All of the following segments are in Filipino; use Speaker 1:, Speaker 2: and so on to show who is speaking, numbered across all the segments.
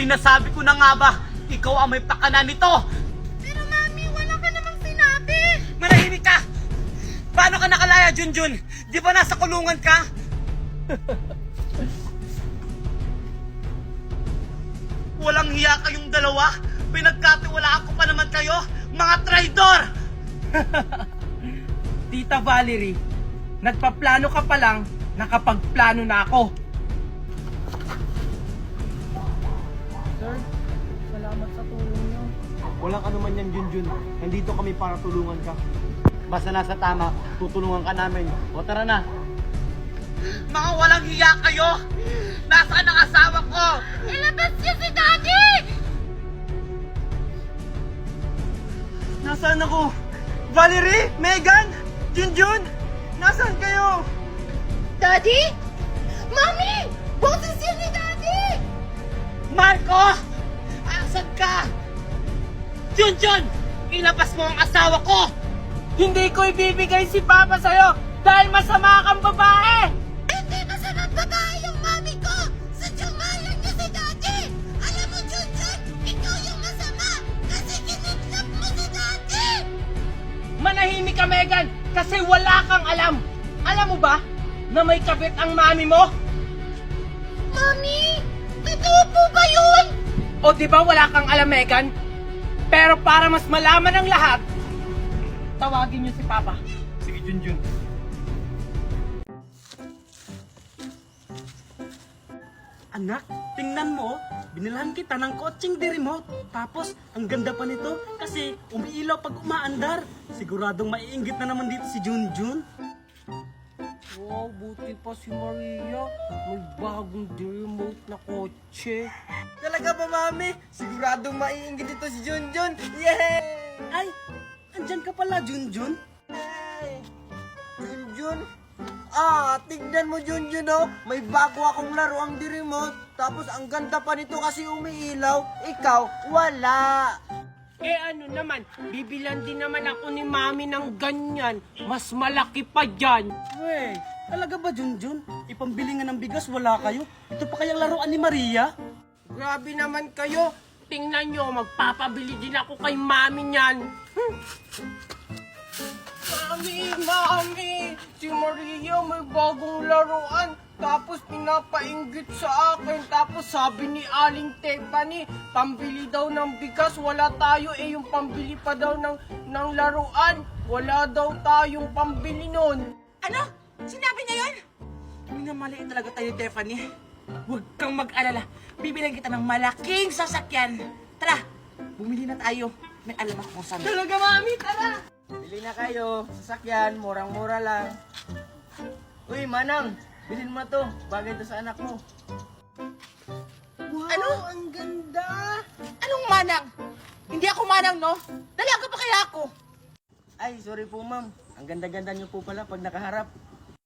Speaker 1: Sinasabi ko na nga ba, ikaw ang may pakana nito!
Speaker 2: Pero Mami, wala ka namang sinabi!
Speaker 1: Manahimik ka! Paano ka nakalaya, Junjun? Di ba nasa kulungan ka? Walang hiya kayong dalawa? Pinagkatiwalaan ko pa naman kayo, mga traidor!
Speaker 3: Tita Valerie, nagpaplano ka pa lang, nakapagplano na ako.
Speaker 4: Sir, salamat sa tulong niyo.
Speaker 5: Walang ano man yan, Junjun. Nandito kami para tulungan ka. Basta nasa tama, tutulungan ka namin. O tara na.
Speaker 1: Mga walang hiya kayo! Nasaan ang asawa ko?
Speaker 2: Ilabas niyo si Daddy!
Speaker 5: Nasaan ako? Valerie? Megan? Junjun? Nasaan kayo?
Speaker 2: Daddy? Mami! Boses yun ni Daddy!
Speaker 1: Marco! Asan ka? Junjun! Ilabas mo ang asawa ko!
Speaker 3: Hindi ko ibibigay si Papa sa'yo dahil masama kang babae!
Speaker 2: Hindi masamang babae yung mami ko! Sadyang mahal niyo si Daddy! Alam mo, Junjun, ikaw yung masama kasi kinidnap mo si Daddy!
Speaker 3: Manahimik ka, Megan, kasi wala kang alam. Alam mo ba na may kabit ang mami mo?
Speaker 2: Mami! Totoo po ba yun?
Speaker 3: O di ba wala kang alam, Megan? Pero para mas malaman ng lahat, tawagin niyo si Papa.
Speaker 5: Sige, Junjun.
Speaker 1: Anak, tingnan mo, binilhan kita ng kotseng di remote. Tapos, ang ganda pa nito kasi umiilaw pag umaandar. Siguradong maiinggit na naman dito si Junjun.
Speaker 3: Wow, buti pa si Maria. May bagong remote na kotse.
Speaker 5: Talaga ba, Mami? Siguradong maiinggit ito si Junjun. Yay!
Speaker 1: Ay, andyan ka pala, Junjun.
Speaker 5: Hey! Junjun? Tignan mo, Junjun, oh. May bago akong laro ang di-remote. Tapos ang ganda pa nito kasi umiilaw. Ikaw, wala.
Speaker 3: Eh ano naman, bibilan din naman ako ni Mami ng ganyan. Mas malaki pa dyan.
Speaker 1: Wey, talaga ba, Junjun? Ipambili nga ng bigas, wala kayo. Ito pa kayang laruan ni Maria?
Speaker 3: Grabe naman kayo. Tingnan nyo, magpapabili din ako kay Mami niyan. Mami, si Maria may bagong laruan. Tapos pinapainggit sa akin. Tapos sabi ni Aling Tiffany, pambili daw ng bigas, wala tayo. Yung pambili pa daw ng laruan. Wala daw tayong pambili nun.
Speaker 1: Ano? Sinabi niya yun? Minamaliit talaga tayo, Tiffany. Huwag kang mag-alala. Bibilang kita ng malaking sasakyan. Tara, bumili na tayo. May alam ako kung saan.
Speaker 3: Talaga, Mami, tara!
Speaker 5: Bili na kayo. Sasakyan, murang-mura lang. Uy, Manang. Bilhin mo to. Bagay to sa anak mo.
Speaker 3: Wow,
Speaker 1: Ano?
Speaker 3: ang ganda!
Speaker 1: Anong manang? Hindi ako manang, no? Dalaga pa kaya ako?
Speaker 5: Ay, sorry po, ma'am. Ang ganda-ganda niyo po pala pag nakaharap.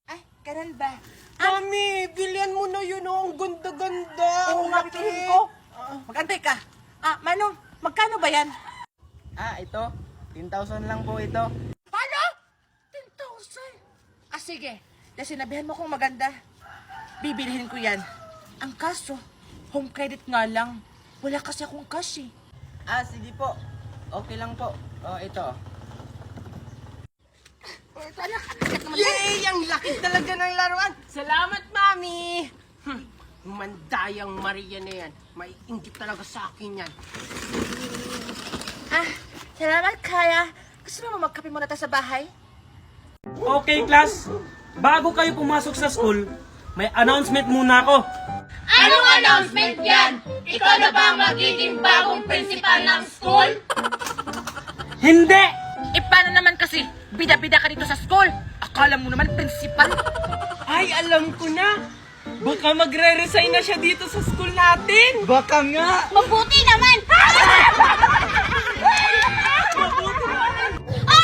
Speaker 1: Ay, ganun ba?
Speaker 3: Mami, bilian mo na yun, oh. Ang ganda-ganda!
Speaker 1: Oo nga, pipiliin ko. Mag-antay ka. Manong, magkano ba yan?
Speaker 5: Ito. 10,000 lang po ito.
Speaker 1: Paano? 10,000. Sige. Dahil sinabihan mo kong maganda, bibilihin ko yan. Ang kaso, home credit nga lang. Wala kasi akong cash eh.
Speaker 5: Sige po. Okay lang po. Ito.
Speaker 3: Yay! Ang laki talaga ng laruan! Salamat, Mami! Mandayang Maria na yan. May inggit talaga sa akin yan.
Speaker 2: Salamat, Kaya. Gusto mo magkape muna tayo sa bahay?
Speaker 1: Okay, class. Bago kayo pumasok sa school, may announcement muna ako.
Speaker 2: Anong announcement yan? Ikaw na ba ang magiging bagong principal ng school?
Speaker 1: Hindi!
Speaker 2: Paano naman kasi? Bida-bida ka dito sa school. Akala mo naman principal.
Speaker 3: Ay, alam ko na! Baka magre-resign na siya dito sa school natin!
Speaker 5: Baka nga!
Speaker 2: Mabuti naman!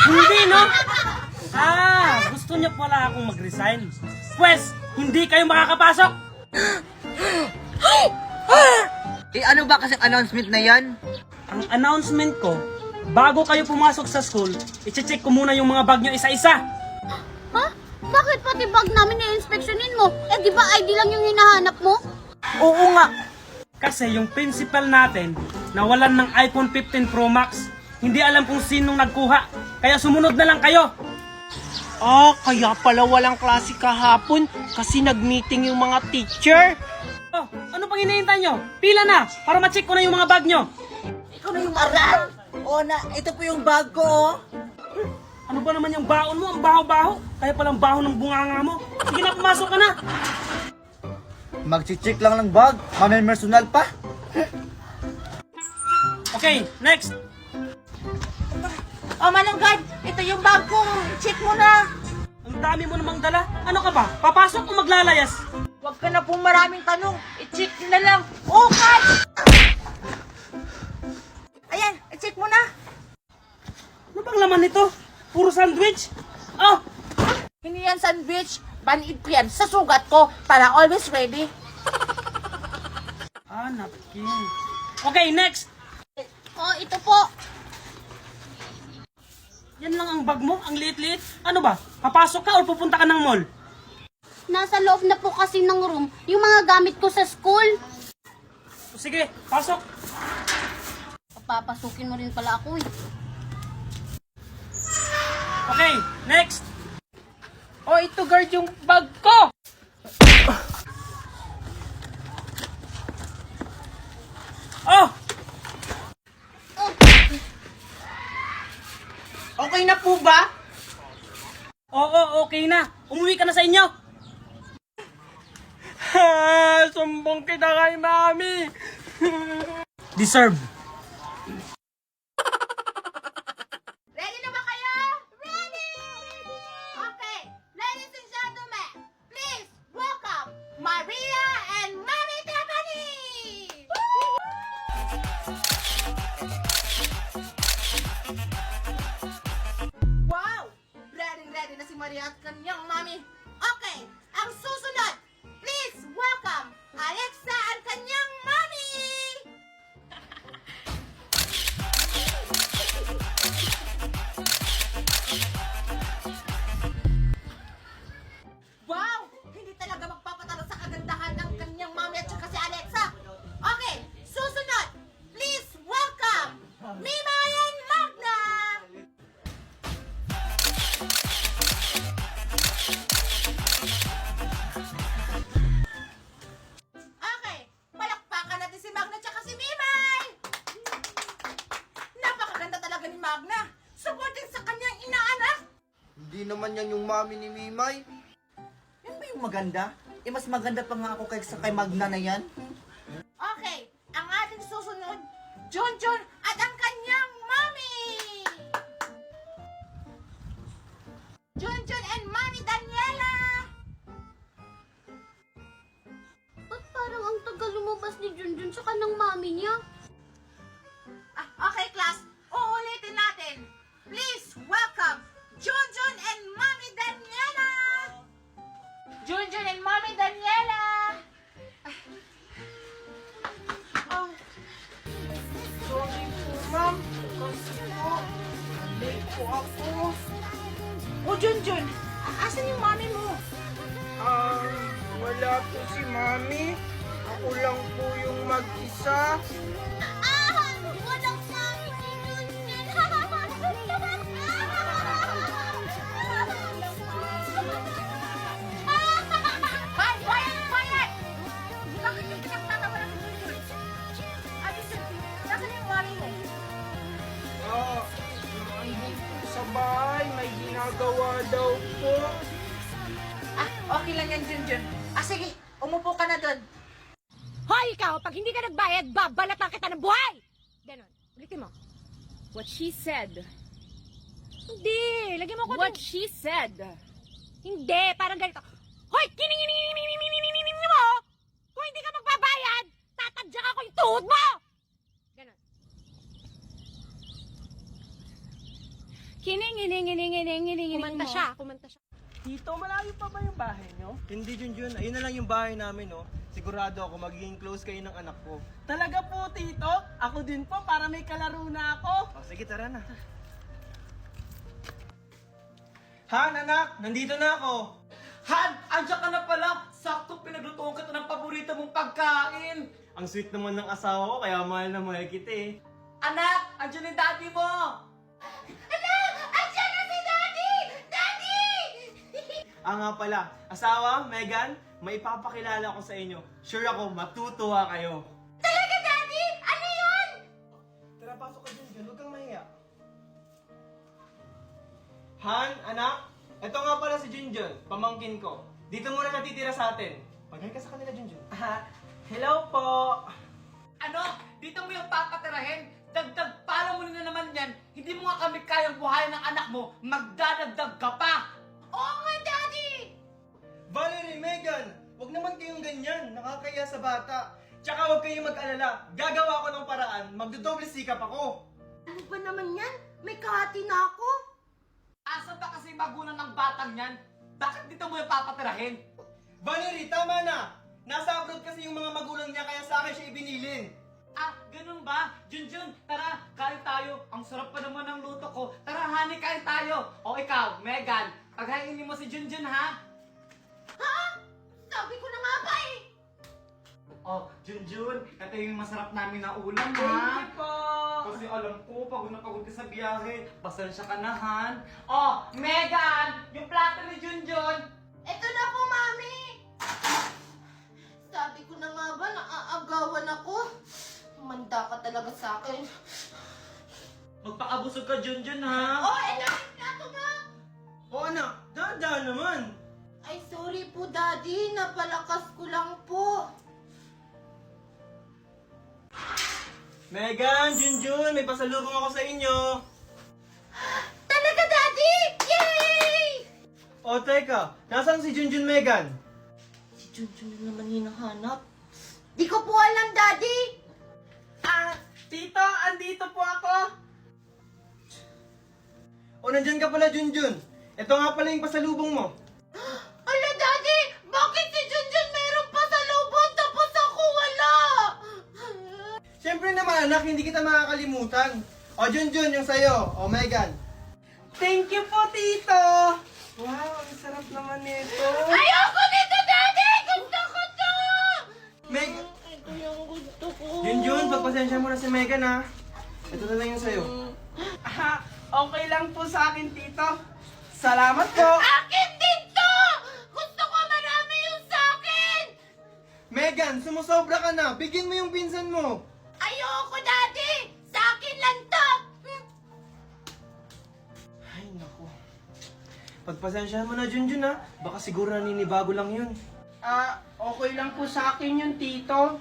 Speaker 1: Hindi, no? Gusto niya pala akong mag-resign. Pwes, hindi kayo makakapasok!
Speaker 5: Ano ba kasi announcement na yan?
Speaker 1: Ang announcement ko, bago kayo pumasok sa school, i-check ko muna yung mga bag nyo isa-isa.
Speaker 2: Ha? Bakit pati bag namin na-inspectionin mo? Di ba ID lang yung hinahanap mo?
Speaker 1: Oo nga. Kasi yung principal natin, nawalan ng iPhone 15 Pro Max. Hindi alam kung sinong nagkuha. Kaya sumunod na lang kayo.
Speaker 3: Ah, kaya pala walang klase kahapon kasi nag-meeting yung mga teacher.
Speaker 1: Oh, ano pang hinihintay nyo? Pila na, para ma-check ko na yung mga bag nyo.
Speaker 5: Ikaw na yung aral! O na, ito po yung bag ko, oh.
Speaker 1: Ano ba naman yung baon mo? Ang baho-baho. Kaya palang baho ng bunganga mo. Sige na, pumasok ka na.
Speaker 5: Mag-check lang ng bag, personal pa.
Speaker 1: Okay, next.
Speaker 2: O Manunggad, ito yung bag ko. Check mo na.
Speaker 1: Ang dami mo namang dala. Ano ka ba? Papasok o maglalayas?
Speaker 2: Huwag ka na pong maraming tanong. I-check na lang. Okay! Ayan, i-check mo na.
Speaker 1: Ano bang laman nito? Puro sandwich? Oh,
Speaker 2: Hindi yan sandwich. Banid ko yan sa sugat ko para always ready.
Speaker 1: napkin. Okay, next.
Speaker 2: Oh, ito po.
Speaker 1: Yan lang ang bag mo? Ang liit-liit? Ano ba? Papasok ka o pupunta ka ng mall?
Speaker 6: Nasa loob na po kasi ng room yung mga gamit ko sa school.
Speaker 1: Sige, pasok.
Speaker 6: Papapasukin mo rin pala ako eh.
Speaker 1: Okay, next.
Speaker 3: Oh, ito guard yung bag ko.
Speaker 1: Oh,
Speaker 3: Okay na po ba?
Speaker 1: oo, okay na. Umuwi ka na sa inyo.
Speaker 3: Sumbong kita kay mami.
Speaker 1: Deserve.
Speaker 2: Ready na ba kayo? Ready! Okay, ladies and gentlemen, please welcome Maria and Mami Tiffany! Wow! Ready na si Maria at kanyang mami. Okay, ang susunod, please welcome Alexa at kanyang mami! Wow! Hindi talaga magpapatalo sa kagandahan ng kanyang mami at saka si Alexa. Okay, susunod, please welcome Mima and Magna! Okay, palakpakan natin si Magna at saka si Mimay! Napakaganda talaga ni Magna. Supporting sa kanyang inaanak.
Speaker 5: Hindi naman yan yung mami ni Mimay. Yan ba yung maganda? Mas maganda pa nga ako kay Magna na yan.
Speaker 2: Okay, ang ating susunod, Junjun at ang kanyang mami! Junjun and Mami Daniela!
Speaker 6: Ba't parang ang tagal lumabas ni Junjun sa kanang mami niya?
Speaker 2: Okay, class, uulitin natin. Please welcome Junjun and Mami Daniela! Junjun and Mami Daniela!
Speaker 3: Sorry po, ma'am. Kasi po, late po ako.
Speaker 2: Oh, Junjun, asan yung mami mo?
Speaker 3: Wala po si mami. Ako lang po yung mag-isa.
Speaker 2: Walang mami si Junjun! Hoy, quiet! Bakit yung pinagtatawa ng Junjun? Ate Junjun, nasan yung mami mo?
Speaker 3: Nandun po sa bahay. May ginagawa daw po.
Speaker 2: Okay lang yan, Junjun. Sige, umupo ka na doon.
Speaker 7: Hoy, ikaw! Pag hindi ka nagbayad, babalatan kita ng buhay! Ganon. Ulitin mo. What she said. Hindi! Lagyan mo ko What she said. Hindi! Parang ganito. Hoy! Kining mo! Kung hindi ka magbabayad, tatadyak ako yung tuhod mo! Ganon. Kining. Kumanta siya.
Speaker 3: Tito, malayo pa ba yung bahay nyo?
Speaker 5: Hindi, Junjun. Ayun na lang yung bahay namin, no? Sigurado ako magiging close kayo ng anak ko.
Speaker 3: Talaga po, Tito? Ako din po, para may kalaro na ako.
Speaker 5: O, sige, tara na. Han, anak! Nandito na ako!
Speaker 3: Han, andyan ka na pala.
Speaker 1: sakto pinaglutuan kita ng paborito mong pagkain. Ang sweet naman ng asawa ko, kaya mahal na mahal kita eh. Anak, andyan yung daddy mo!
Speaker 2: Anak! Andiyan na si Daddy! Daddy!
Speaker 1: Nga pala, asawa, Megan, may ipapakilala ko sa inyo. Sure ako, matutuwa kayo.
Speaker 2: Talaga, Daddy? Ano yun?
Speaker 1: Tara, pasok ka dyan, huwag kang mahiya. Han, anak, ito nga pala si Junjun, pamangkin ko. Dito muna natitira sa atin. Mag-hi ka sa kanila, Junjun. Hello po. Ano? Dito mo yung papatirahin? Dagdag pala mo na naman yan. Hindi mo nga kami kayang buhayin ng anak mo. Magdadagdag ka pa.
Speaker 2: Oo nga, Daddy!
Speaker 1: Valerie, Megan, wag naman kayong ganyan. Nakakaya sa bata. Tsaka wag kayong mag-alala. Gagawa ko ng paraan. Magdodoble sikap ako.
Speaker 2: Ano ba naman yan? May kahati na ako.
Speaker 1: Asa ba kasi magulang ng batang yan? Bakit dito mo yung papatirahin? Valerie, tama na! Nasa abroad kasi yung mga magulang niya kaya sa akin siya ibinilin. Ah, ganun ba? Junjun, tara, kain tayo. Ang sarap pa naman ng luto ko. Tara, honey, kain tayo. O ikaw, Megan, paghainin mo si Junjun, ha?
Speaker 2: Ha? Sabi ko na nga ba eh!
Speaker 1: Oh, Junjun, ito yung masarap namin na ulam, ha?
Speaker 3: Thank you po.
Speaker 1: Kasi alam ko, pagod na pagod ka sa biyahe. Pasensya ka na, Han. Oh, Megan, yung plato ni Junjun.
Speaker 2: Ito na po, Mami! Sabi ko na nga ba, naaagawan ako. Manda ka talaga sa akin.
Speaker 1: Magpakabusog ka, Junjun, ha?
Speaker 2: Oh, ito yung plato mo!
Speaker 1: Oh, anak, dahan naman.
Speaker 2: Ay, sorry po, Daddy. Napalakas ko lang po.
Speaker 1: Megan, Junjun, may pasalubong ako sa inyo.
Speaker 2: Talaga, Daddy! Yay!
Speaker 1: O, teka, nasaan si Junjun, Megan?
Speaker 2: Si Junjun na naman hinahanap. Di ko po alam, Daddy!
Speaker 3: Tito, andito po ako.
Speaker 1: O, nandyan ka pala, Junjun. Ito nga pala yung pasalubong mo.
Speaker 2: Ala, Daddy! Bakit si Junjun meron pa sa lubon tapos ako wala?
Speaker 1: Siyempre naman, anak, hindi kita makakalimutan. O, Junjun, yung sa'yo. O, Megan.
Speaker 3: Thank you po, Tito. Wow, ang sarap naman nito.
Speaker 2: Ayoko nito, Daddy! Gusto ko to!
Speaker 1: Meg,
Speaker 2: Ito yung gusto ko.
Speaker 1: Junjun, pagpasensya mo na si Megan, ha? Ito na lang yung sa'yo.
Speaker 3: Okay lang po sa akin, Tito. Salamat po.
Speaker 2: Akin din to! Gusto ko marami yung sa akin!
Speaker 1: Megan, sumusobra ka na. Bigyan mo yung pinsan mo.
Speaker 2: Ayoko, Daddy! Sa akin lang to!
Speaker 1: Ay, naku. Pagpasensyahan mo na, Junjun, ha? Baka siguro naninibago lang yun.
Speaker 3: Okay lang po sa akin yun, Tito.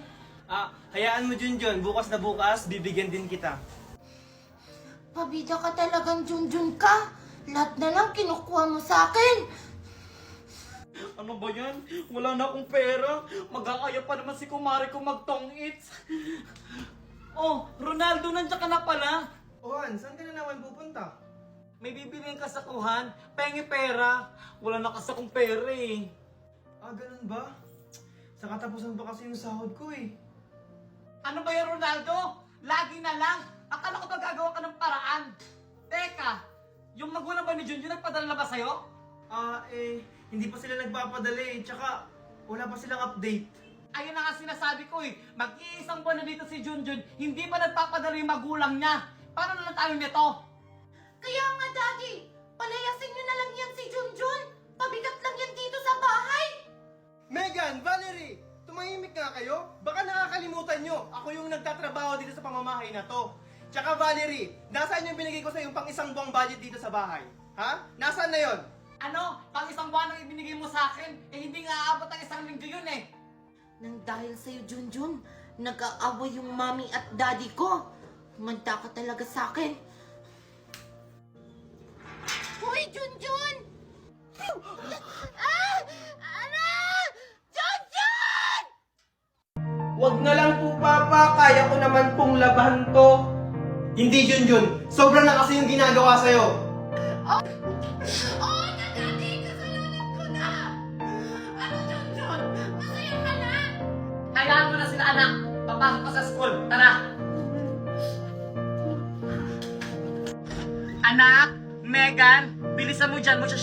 Speaker 1: Hayaan mo, Junjun. Bukas na bukas, bibigyan din kita.
Speaker 2: Pabida ka talagang Junjun ka. Lahat na lang kinukuha mo sa akin.
Speaker 1: Ano ba yan? Wala na akong pera. Mag-aaya pa naman si kumare ko mag-tong-its. Oh, Ronaldo, nandiyan ka na pala. Juan, saan ka na naman pupunta? May bibiliin ka sa kuhan. Pengi pera. Wala na kasi akong pera eh. Ganun ba? Sa katapusan pa kasi yung sahod ko eh. Ano ba yan, Ronaldo? Lagi na lang. Akala ko ba gagawa ka ng paraan? Teka, yung magulang ba ni Junjun nagpadala na ba sa'yo? Hindi pa sila nagpapadala eh. Tsaka, wala pa silang update. Ayun na nga sinasabi ko eh. Mag-iisang buwan na dito si Junjun, hindi pa nagpapadala yung magulang niya. Paano na lang tayo nito?
Speaker 2: Kaya nga, Daddy, palayasin niyo na lang yan si Junjun. Pabigat lang yan dito sa bahay.
Speaker 1: Megan, Valerie, tumahimik nga kayo. Baka nakakalimutan nyo, ako yung nagtatrabaho dito sa pamamahay na to. Tsaka Valerie, nasaan yung binigay ko sa yung pang isang buwang budget dito sa bahay? Ha? Nasaan na yon? Ano? Pang isang buwan ang ibinigay mo sa akin? Hindi nga aabot ang isang linggo yun eh.
Speaker 2: Nang dahil sa'yo, Junjun, nag-aaway yung mami at daddy ko. Manda ka talaga sa akin. Hoy, Junjun! Ano? Junjun!
Speaker 3: Wag na lang po, Papa. Kaya ko naman pong labahan to.
Speaker 1: Hindi, Junjun. Sobra na kasi yung ginagawa sa'yo.
Speaker 2: Oo na, Daddy! Kasalanan ko na! Ano, Junjun? Masaya ka na?
Speaker 1: Hayaan mo na sila, anak. Papasok ka sa school. Tara. Anak, Megan, bilisan mo dyan mo siya